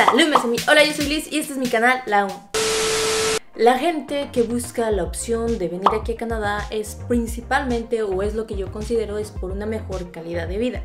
Saludos a mí. Hola, yo soy Liz y este es mi canal, La Un. La gente que busca la opción de venir aquí a Canadá es principalmente, o es lo que yo considero, es por una mejor calidad de vida.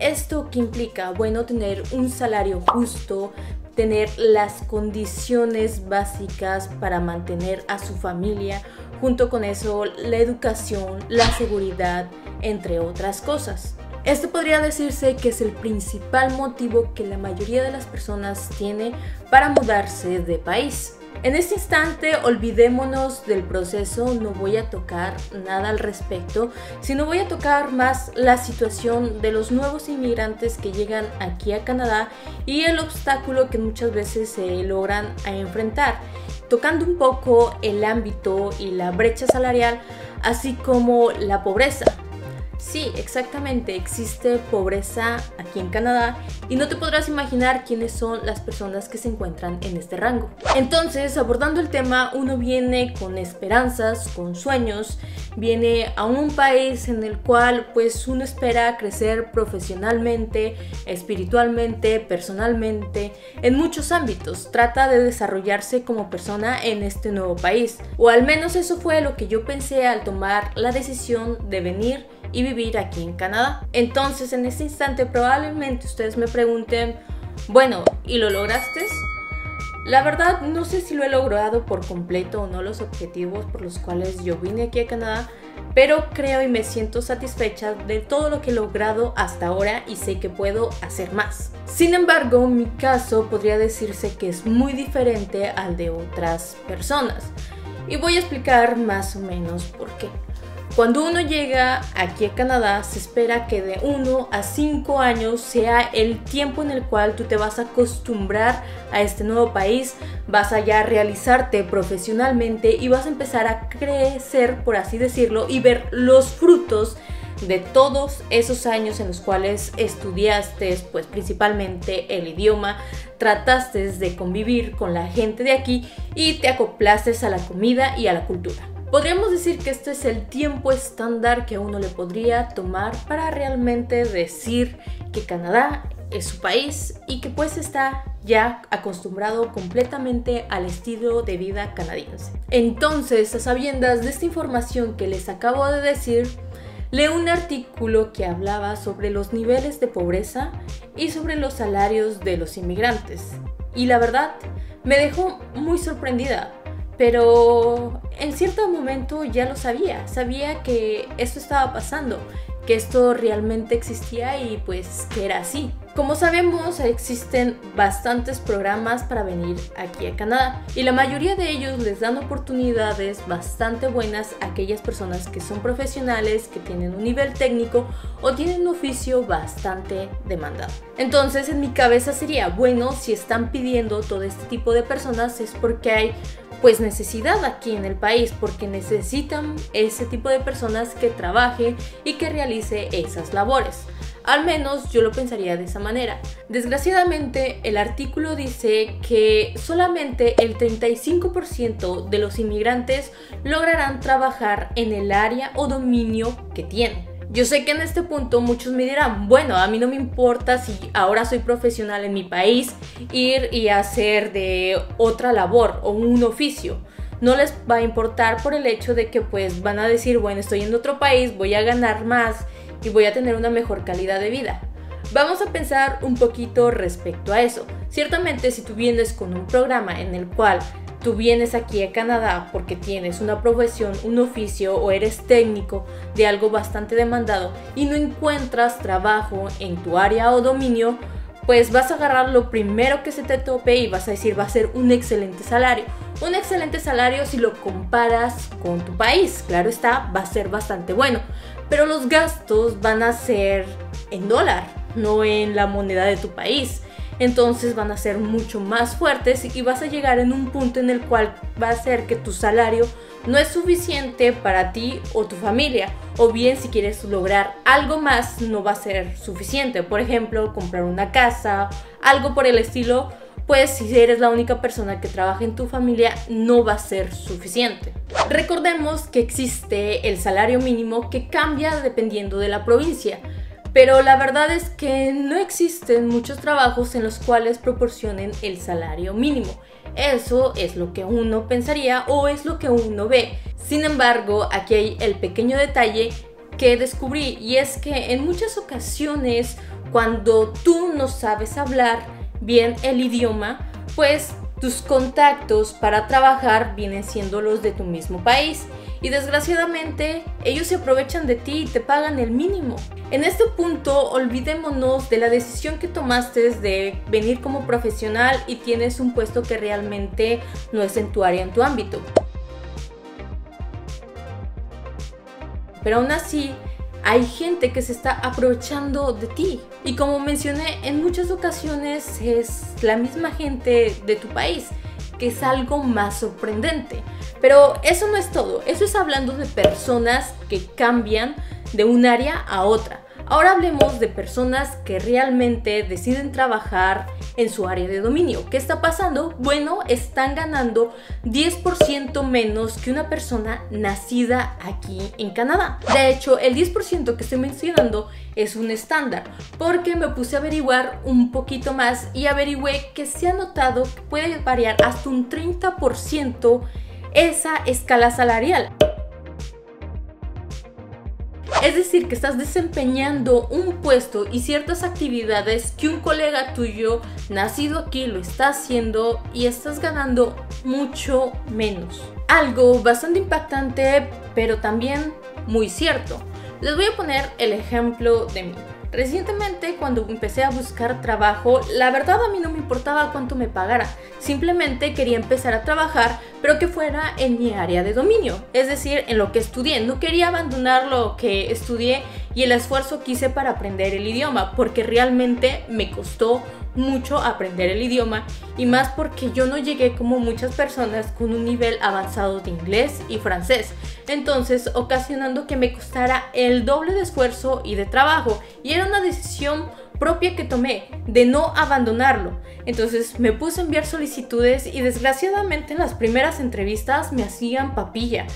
¿Esto qué implica? Bueno, tener un salario justo, tener las condiciones básicas para mantener a su familia, junto con eso la educación, la seguridad, entre otras cosas. Esto podría decirse que es el principal motivo que la mayoría de las personas tiene para mudarse de país. En este instante olvidémonos del proceso, no voy a tocar nada al respecto, sino voy a tocar más la situación de los nuevos inmigrantes que llegan aquí a Canadá y el obstáculo que muchas veces se logran enfrentar, tocando un poco el ámbito y la brecha salarial, así como la pobreza. Sí, exactamente, existe pobreza aquí en Canadá y no te podrás imaginar quiénes son las personas que se encuentran en este rango. Entonces, abordando el tema, uno viene con esperanzas, con sueños, viene a un país en el cual pues uno espera crecer profesionalmente, espiritualmente, personalmente, en muchos ámbitos. Trata de desarrollarse como persona en este nuevo país, o al menos eso fue lo que yo pensé al tomar la decisión de venir y vivir aquí en Canadá. Entonces, en este instante probablemente ustedes me pregunten, bueno, ¿y lo lograste? La verdad, no sé si lo he logrado por completo o no los objetivos por los cuales yo vine aquí a Canadá, pero creo y me siento satisfecha de todo lo que he logrado hasta ahora y sé que puedo hacer más. Sin embargo, mi caso podría decirse que es muy diferente al de otras personas y voy a explicar más o menos por qué. Cuando uno llega aquí a Canadá, se espera que de 1 a 5 años sea el tiempo en el cual tú te vas a acostumbrar a este nuevo país, vas a ya realizarte profesionalmente y vas a empezar a crecer, por así decirlo, y ver los frutos de todos esos años en los cuales estudiaste, pues principalmente el idioma, trataste de convivir con la gente de aquí y te acoplaste a la comida y a la cultura. Podríamos decir que este es el tiempo estándar que uno le podría tomar para realmente decir que Canadá es su país y que pues está ya acostumbrado completamente al estilo de vida canadiense. Entonces, a sabiendas de esta información que les acabo de decir, leí un artículo que hablaba sobre los niveles de pobreza y sobre los salarios de los inmigrantes. Y la verdad, me dejó muy sorprendida. Pero en cierto momento ya lo sabía que esto estaba pasando, que esto realmente existía y pues que era así. Como sabemos, existen bastantes programas para venir aquí a Canadá y la mayoría de ellos les dan oportunidades bastante buenas a aquellas personas que son profesionales, que tienen un nivel técnico o tienen un oficio bastante demandado. Entonces en mi cabeza sería, bueno, si están pidiendo todo este tipo de personas es porque hay pues necesidad aquí en el país, porque necesitan ese tipo de personas que trabaje y que realice esas labores. Al menos yo lo pensaría de esa manera. Desgraciadamente, el artículo dice que solamente el 35% de los inmigrantes lograrán trabajar en el área o dominio que tienen. Yo sé que en este punto muchos me dirán, bueno, a mí no me importa si ahora soy profesional en mi país, ir y hacer de otra labor o un oficio. No les va a importar por el hecho de que pues van a decir, bueno, estoy en otro país, voy a ganar más y voy a tener una mejor calidad de vida. Vamos a pensar un poquito respecto a eso. Ciertamente, si tú vienes con un programa en el cual tú vienes aquí a Canadá porque tienes una profesión, un oficio o eres técnico de algo bastante demandado y no encuentras trabajo en tu área o dominio, pues vas a agarrar lo primero que se te tope y vas a decir va a ser un excelente salario. Un excelente salario si lo comparas con tu país, claro está, va a ser bastante bueno, pero los gastos van a ser en dólar, no en la moneda de tu país. Entonces van a ser mucho más fuertes y vas a llegar en un punto en el cual va a ser que tu salario no es suficiente para ti o tu familia, o bien si quieres lograr algo más no va a ser suficiente. Por ejemplo, comprar una casa, algo por el estilo, pues si eres la única persona que trabaja en tu familia no va a ser suficiente. Recordemos que existe el salario mínimo que cambia dependiendo de la provincia. Pero la verdad es que no existen muchos trabajos en los cuales proporcionen el salario mínimo. Eso es lo que uno pensaría o es lo que uno ve. Sin embargo, aquí hay el pequeño detalle que descubrí, y es que en muchas ocasiones cuando tú no sabes hablar bien el idioma, pues tus contactos para trabajar vienen siendo los de tu mismo país y desgraciadamente ellos se aprovechan de ti y te pagan el mínimo. En este punto olvidémonos de la decisión que tomaste de venir como profesional y tienes un puesto que realmente no es en tu área, en tu ámbito. Pero aún así, hay gente que se está aprovechando de ti. Y como mencioné, en muchas ocasiones es la misma gente de tu país, que es algo más sorprendente. Pero eso no es todo, eso es hablando de personas que cambian de un área a otra. Ahora hablemos de personas que realmente deciden trabajar en su área de dominio. ¿Qué está pasando? Bueno, están ganando 10% menos que una persona nacida aquí en Canadá. De hecho, el 10% que estoy mencionando es un estándar, porque me puse a averiguar un poquito más y averigüé que se ha notado que puede variar hasta un 30% esa escala salarial. Es decir, que estás desempeñando un puesto y ciertas actividades que un colega tuyo nacido aquí lo está haciendo y estás ganando mucho menos. Algo bastante impactante, pero también muy cierto. Les voy a poner el ejemplo de mí. Recientemente, cuando empecé a buscar trabajo, la verdad a mí no me importaba cuánto me pagara. Simplemente quería empezar a trabajar, pero que fuera en mi área de dominio, es decir, en lo que estudié. No quería abandonar lo que estudié y el esfuerzo que hice para aprender el idioma, porque realmente me costó mucho aprender el idioma, y más porque yo no llegué como muchas personas con un nivel avanzado de inglés y francés, entonces ocasionando que me costara el doble de esfuerzo y de trabajo, y era una decisión propia que tomé de no abandonarlo. Entonces me puse a enviar solicitudes y desgraciadamente en las primeras entrevistas me hacían papilla.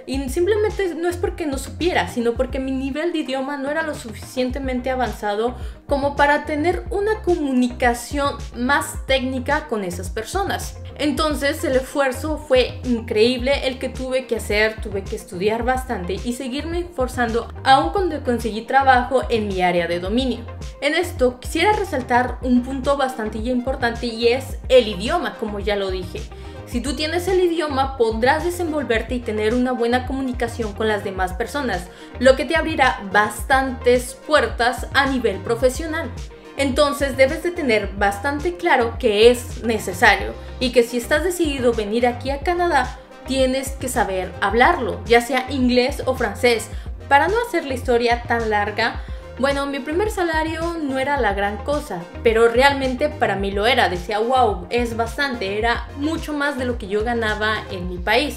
Y simplemente no es porque no supiera, sino porque mi nivel de idioma no era lo suficientemente avanzado como para tener una comunicación más técnica con esas personas. Entonces el esfuerzo fue increíble el que tuve que hacer, tuve que estudiar bastante y seguirme esforzando aun cuando conseguí trabajo en mi área de dominio. En esto quisiera resaltar un punto bastante importante, y es el idioma, como ya lo dije. Si tú tienes el idioma, podrás desenvolverte y tener una buena comunicación con las demás personas, lo que te abrirá bastantes puertas a nivel profesional. Entonces debes de tener bastante claro que es necesario y que si estás decidido venir aquí a Canadá, tienes que saber hablarlo, ya sea inglés o francés. Para no hacer la historia tan larga, bueno, mi primer salario no era la gran cosa, pero realmente para mí lo era. Decía, wow, es bastante, era mucho más de lo que yo ganaba en mi país.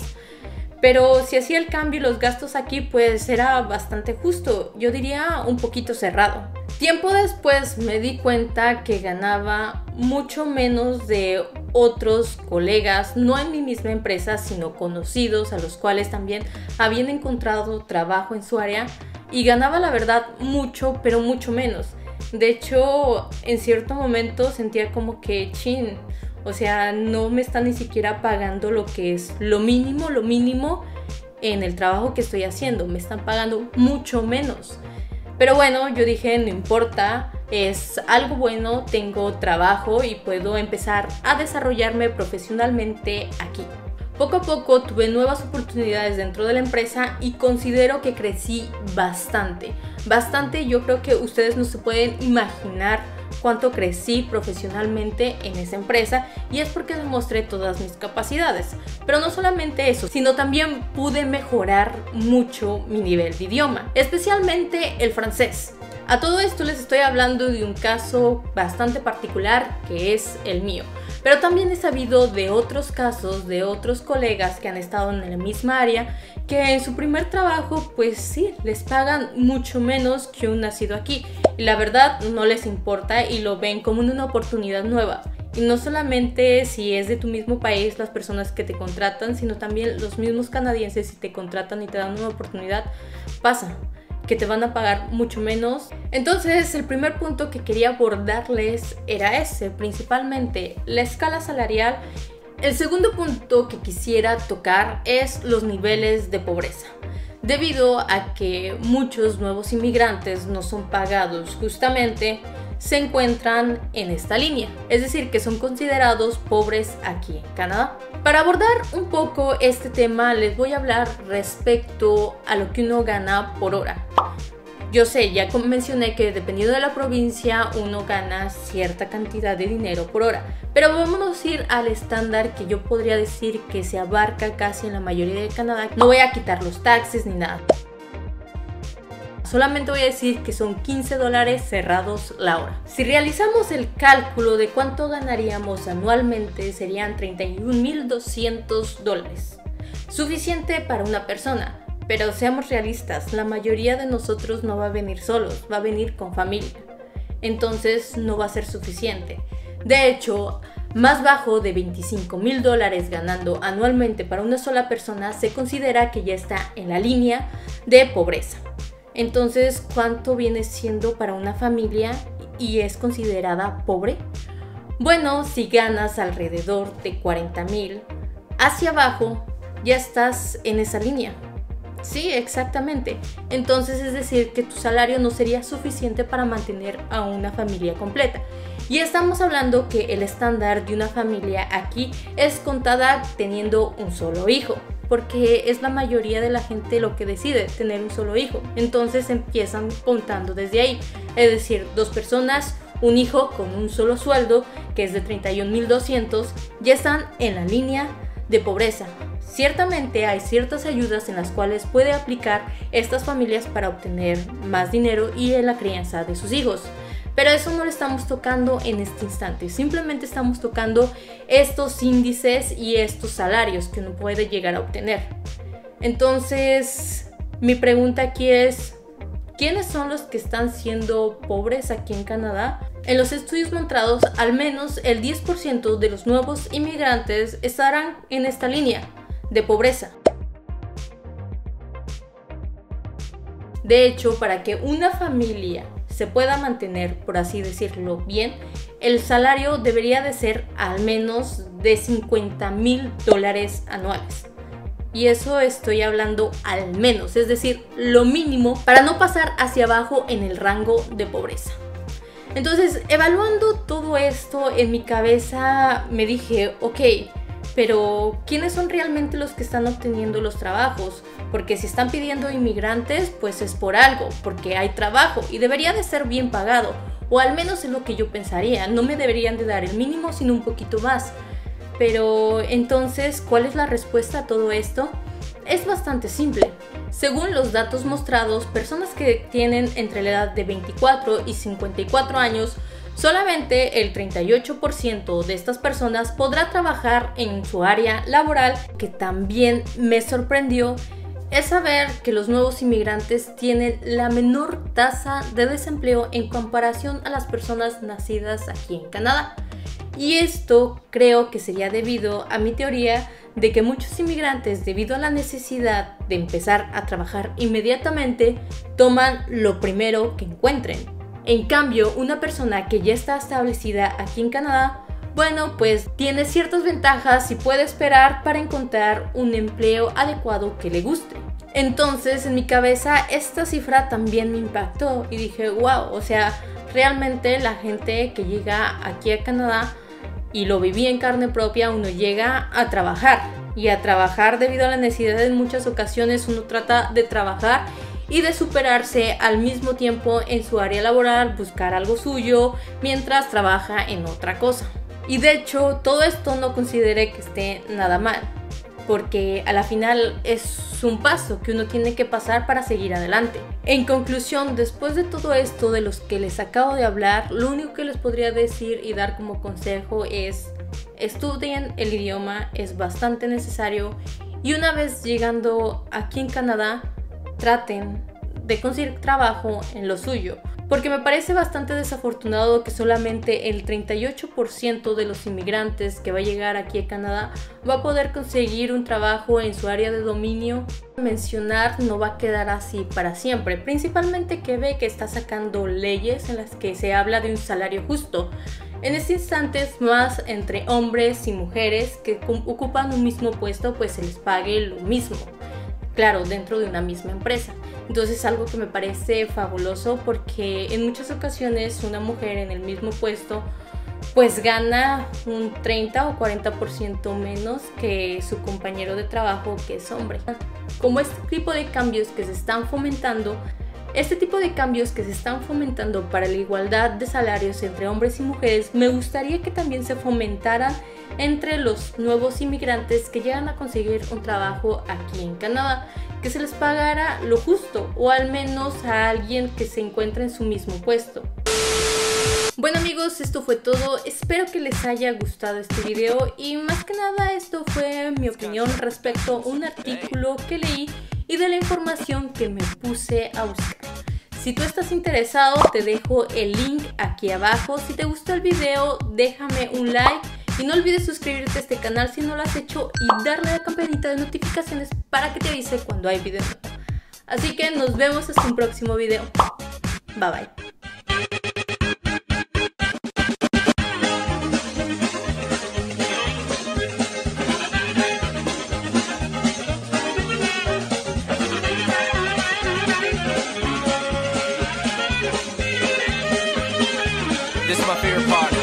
Pero si hacía el cambio y los gastos aquí, pues era bastante justo, yo diría un poquito cerrado. Tiempo después me di cuenta que ganaba mucho menos de otros colegas, no en mi misma empresa, sino conocidos a los cuales también habían encontrado trabajo en su área, y ganaba la verdad mucho, pero mucho menos. De hecho, en cierto momento sentía como que chin, o sea, no me están ni siquiera pagando lo que es lo mínimo en el trabajo que estoy haciendo, me están pagando mucho menos. Pero bueno, yo dije, no importa, es algo bueno, tengo trabajo y puedo empezar a desarrollarme profesionalmente aquí. Poco a poco tuve nuevas oportunidades dentro de la empresa y considero que crecí bastante. Yo creo que ustedes no se pueden imaginar cuánto crecí profesionalmente en esa empresa, y es porque demostré todas mis capacidades. Pero no solamente eso, sino también pude mejorar mucho mi nivel de idioma, especialmente el francés. A todo esto les estoy hablando de un caso bastante particular que es el mío, pero también he sabido de otros casos de otros colegas que han estado en la misma área, que en su primer trabajo pues sí, les pagan mucho menos que un nacido aquí, y la verdad no les importa y lo ven como una oportunidad nueva. Y no solamente si es de tu mismo país las personas que te contratan, sino también los mismos canadienses, si te contratan y te dan una oportunidad, pasa. que te van a pagar mucho menos. Entonces el primer punto que quería abordarles era ese, principalmente la escala salarial. El segundo punto que quisiera tocar es los niveles de pobreza. Debido a que muchos nuevos inmigrantes no son pagados justamente, se encuentran en esta línea, es decir, que son considerados pobres aquí en Canadá. Para abordar un poco este tema, les voy a hablar respecto a lo que uno gana por hora. Yo sé, ya mencioné que dependiendo de la provincia uno gana cierta cantidad de dinero por hora, pero vamos a ir al estándar que yo podría decir que se abarca casi en la mayoría de Canadá. No voy a quitar los taxes ni nada. Solamente voy a decir que son $15 cerrados la hora. Si realizamos el cálculo de cuánto ganaríamos anualmente, serían $31,200. Suficiente para una persona. Pero seamos realistas, la mayoría de nosotros no va a venir solos, va a venir con familia. Entonces no va a ser suficiente. De hecho, más bajo de $25,000 ganando anualmente para una sola persona se considera que ya está en la línea de pobreza. Entonces, ¿cuánto viene siendo para una familia y es considerada pobre? Bueno, si ganas alrededor de $40,000 hacia abajo, ya estás en esa línea. Sí, exactamente. Entonces es decir que tu salario no sería suficiente para mantener a una familia completa. Y estamos hablando que el estándar de una familia aquí es contada teniendo un solo hijo, porque es la mayoría de la gente lo que decide, tener un solo hijo. Entonces empiezan contando desde ahí, es decir, 2 personas, un hijo con un solo sueldo, que es de $31,200, ya están en la línea de pobreza. Ciertamente hay ciertas ayudas en las cuales puede aplicar estas familias para obtener más dinero y en la crianza de sus hijos. Pero eso no lo estamos tocando en este instante, simplemente estamos tocando estos índices y estos salarios que uno puede llegar a obtener. Entonces, mi pregunta aquí es, ¿quiénes son los que están siendo pobres aquí en Canadá? En los estudios mostrados, al menos el 10% de los nuevos inmigrantes estarán en esta línea de pobreza. De hecho, para que una familia se pueda mantener, por así decirlo, bien, el salario debería de ser al menos de $50,000 anuales. Y eso estoy hablando al menos, es decir, lo mínimo para no pasar hacia abajo en el rango de pobreza. Entonces, evaluando todo esto en mi cabeza, me dije, ok, pero ¿quiénes son realmente los que están obteniendo los trabajos? Porque si están pidiendo inmigrantes, pues es por algo, porque hay trabajo y debería de ser bien pagado, o al menos es lo que yo pensaría, no me deberían de dar el mínimo sino un poquito más. Pero entonces, ¿cuál es la respuesta a todo esto? Es bastante simple. Según los datos mostrados, personas que tienen entre la edad de 24 y 54 años, solamente el 38% de estas personas podrá trabajar en su área laboral. Que también me sorprendió es saber que los nuevos inmigrantes tienen la menor tasa de desempleo en comparación a las personas nacidas aquí en Canadá. Y esto creo que sería debido a mi teoría de que muchos inmigrantes, debido a la necesidad de empezar a trabajar inmediatamente, toman lo primero que encuentren. En cambio, una persona que ya está establecida aquí en Canadá, bueno, pues tiene ciertas ventajas y puede esperar para encontrar un empleo adecuado que le guste. Entonces, en mi cabeza, esta cifra también me impactó y dije, wow, o sea, realmente la gente que llega aquí a Canadá, y lo viví en carne propia, uno llega a trabajar. Y a trabajar debido a la necesidad, en muchas ocasiones uno trata de trabajar y de superarse al mismo tiempo en su área laboral, buscar algo suyo mientras trabaja en otra cosa. Y de hecho, todo esto no consideré que esté nada mal, porque a la final es un paso que uno tiene que pasar para seguir adelante. En conclusión, después de todo esto de los que les acabo de hablar, lo único que les podría decir y dar como consejo es: estudien el idioma, es bastante necesario, y una vez llegando aquí en Canadá, traten de conseguir trabajo en lo suyo, porque me parece bastante desafortunado que solamente el 38% de los inmigrantes que va a llegar aquí a Canadá va a poder conseguir un trabajo en su área de dominio. Mencionar no va a quedar así para siempre, principalmente Quebec está sacando leyes en las que se habla de un salario justo. En este instante es más entre hombres y mujeres que ocupan un mismo puesto, pues se les pague lo mismo. Claro, dentro de una misma empresa. Entonces es algo que me parece fabuloso porque en muchas ocasiones una mujer en el mismo puesto pues gana un 30 o 40% menos que su compañero de trabajo que es hombre. Como este tipo de cambios que se están fomentando para la igualdad de salarios entre hombres y mujeres, me gustaría que también se fomentaran entre los nuevos inmigrantes que llegan a conseguir un trabajo aquí en Canadá, que se les pagara lo justo o al menos a alguien que se encuentre en su mismo puesto. Bueno amigos, esto fue todo, espero que les haya gustado este video y más que nada esto fue mi opinión respecto a un artículo que leí y de la información que me puse a buscar. Si tú estás interesado te dejo el link aquí abajo, si te gustó el video déjame un like y no olvides suscribirte a este canal si no lo has hecho y darle a la campanita de notificaciones para que te avise cuando hay video nuevo. Así que nos vemos hasta un próximo video, bye bye. This is my favorite part.